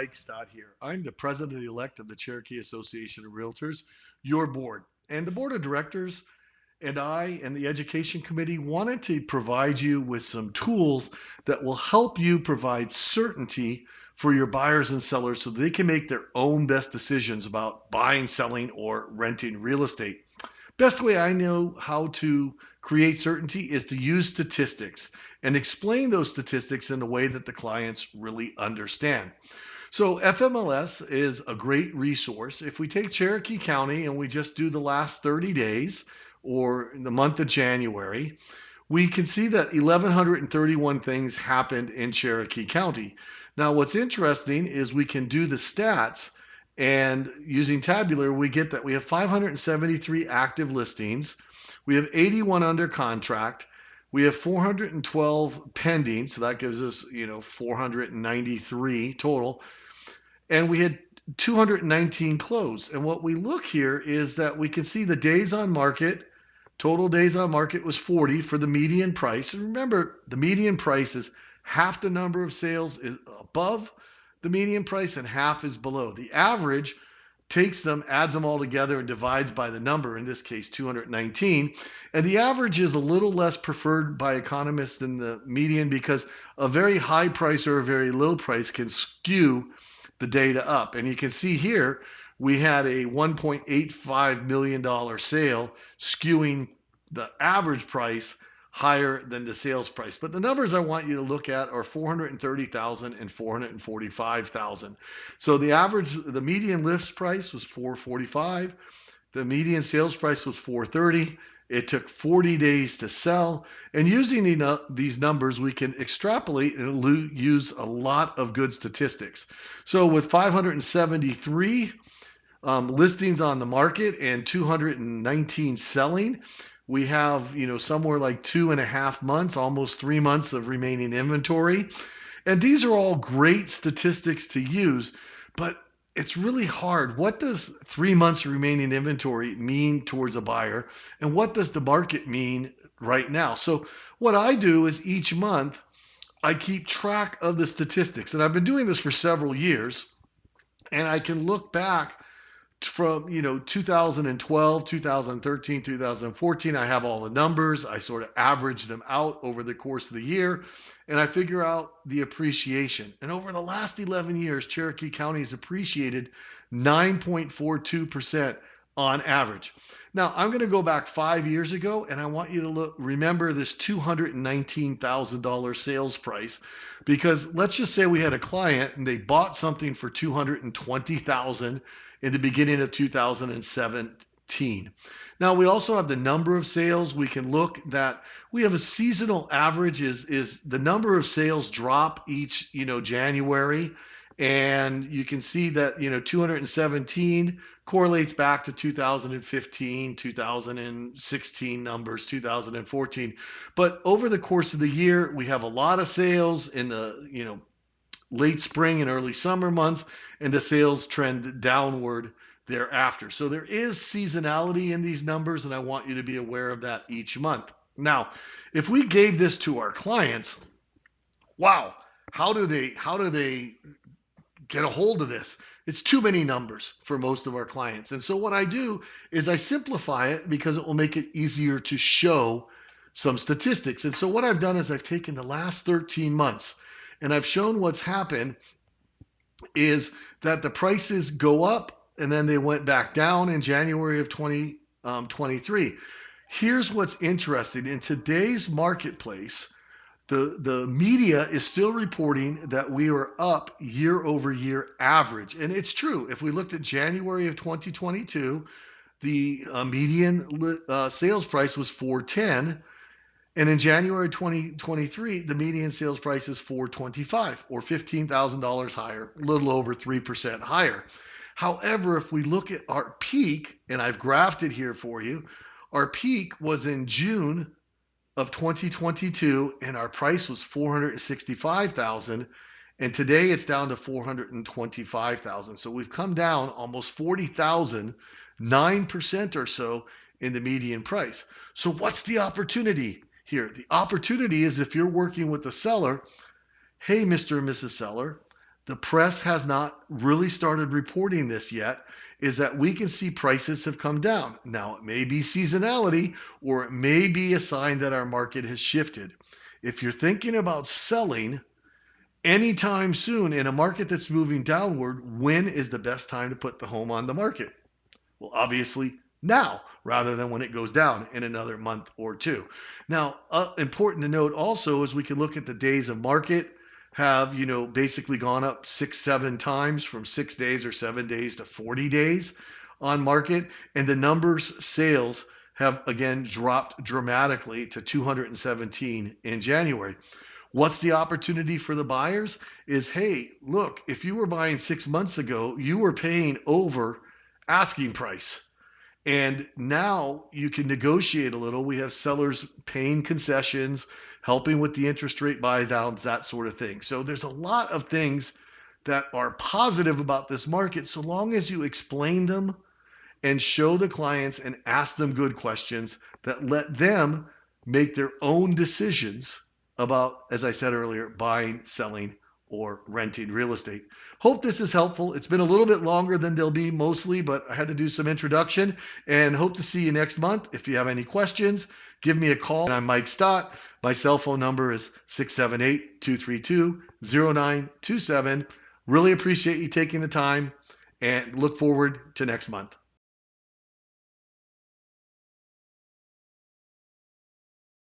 Mike Stott here. I'm the president-elect of the Cherokee Association of Realtors, your board. And the board of directors and I and the education committee wanted to provide you with some tools that will help you provide certainty for your buyers and sellers so they can make their own best decisions about buying, selling, or renting real estate. Best way I know how to create certainty is to use statistics and explain those statistics in a way that the clients really understand. So FMLS is a great resource. If we take Cherokee County and we just do the last 30 days or in the month of January, we can see that 1,131 things happened in Cherokee County. Now, what's interesting is we can do the stats, and using tabular, we get that we have 573 active listings. We have 81 under contract. We have 412 pending, so that gives us, 493 total. And we had 219 closed. And what we look here is that we can see the days on market. Total days on market was 40 for the median price. And remember, the median price is half the number of sales is above the median price and half is below. The average takes them, adds them all together, and divides by the number, in this case 219. And the average is a little less preferred by economists than the median because a very high price or a very low price can skew the data up. And you can see here we had a $1.85 million sale skewing the average price higher than the sales price. But the numbers I want you to look at are 430,000 and 445,000. So the median list price was 445. The median sales price was 430. It took 40 days to sell. And using these numbers, we can extrapolate and use a lot of good statistics. So with 573 listings on the market and 219 selling, we have, somewhere like 2.5 months, almost 3 months of remaining inventory. And these are all great statistics to use, but it's really hard. What does 3 months remaining inventory mean towards a buyer? And what does the market mean right now? So what I do is each month, I keep track of the statistics. And I've been doing this for several years. And I can look back from 2012, 2013, 2014. I have all the numbers. I sort of average them out over the course of the year, and I figure out the appreciation. And over the last 11 years, Cherokee County has appreciated 9.42% on average. Now, I'm going to go back 5 years ago, and I want you to remember this $219,000 sales price, because let's just say we had a client and they bought something for $220,000 in the beginning of 2017. Now, we also have the number of sales. We can look that we have a seasonal average is the number of sales drop each, January. And you can see that, 217 correlates back to 2015, 2016 numbers, 2014. But over the course of the year, we have a lot of sales in the, late spring and early summer months, and the sales trend downward thereafter. So there is seasonality in these numbers, and I want you to be aware of that each month. Now, if we gave this to our clients, wow, how do they get a hold of this? It's too many numbers for most of our clients. And so what I do is I simplify it because it will make it easier to show some statistics. And so what I've done is I've taken the last 13 months and I've shown what's happened is that the prices go up and then they went back down in January of 2023. Here's what's interesting. In today's marketplace, the media is still reporting that we are up year over year average. And it's true. If we looked at January of 2022, the median sales price was 410. And in January 2023, the median sales price is 425 or $15,000 higher, a little over 3% higher. However, if we look at our peak, and I've graphed it here for you, our peak was in June of 2022, and our price was $465,000, and today it's down to $425,000. So we've come down almost $40,000, 9% or so in the median price. So what's the opportunity here? The opportunity is if you're working with the seller, hey, Mr. and Mrs. Seller, the press has not really started reporting this yet, is that we can see prices have come down. Now, it may be seasonality or it may be a sign that our market has shifted. If you're thinking about selling anytime soon in a market that's moving downward, when is the best time to put the home on the market? Well, obviously now, rather than when it goes down in another month or two. Now, important to note also is we can look at the days of market have, basically gone up 6, 7 times from 6 days or 7 days to 40 days on market. And the numbers of sales have again dropped dramatically to 217 in January. What's the opportunity for the buyers is, hey, look, if you were buying 6 months ago, you were paying over asking price. And now you can negotiate a little. We have sellers paying concessions, helping with the interest rate buy downs, that sort of thing. So there's a lot of things that are positive about this market, so long as you explain them and show the clients and ask them good questions that let them make their own decisions about, as I said earlier, buying, selling, or renting real estate. Hope this is helpful. It's been a little bit longer than they'll be mostly, but I had to do some introduction and hope to see you next month. If you have any questions, give me a call. I'm Mike Stott. My cell phone number is 678-232-0927. Really appreciate you taking the time and look forward to next month.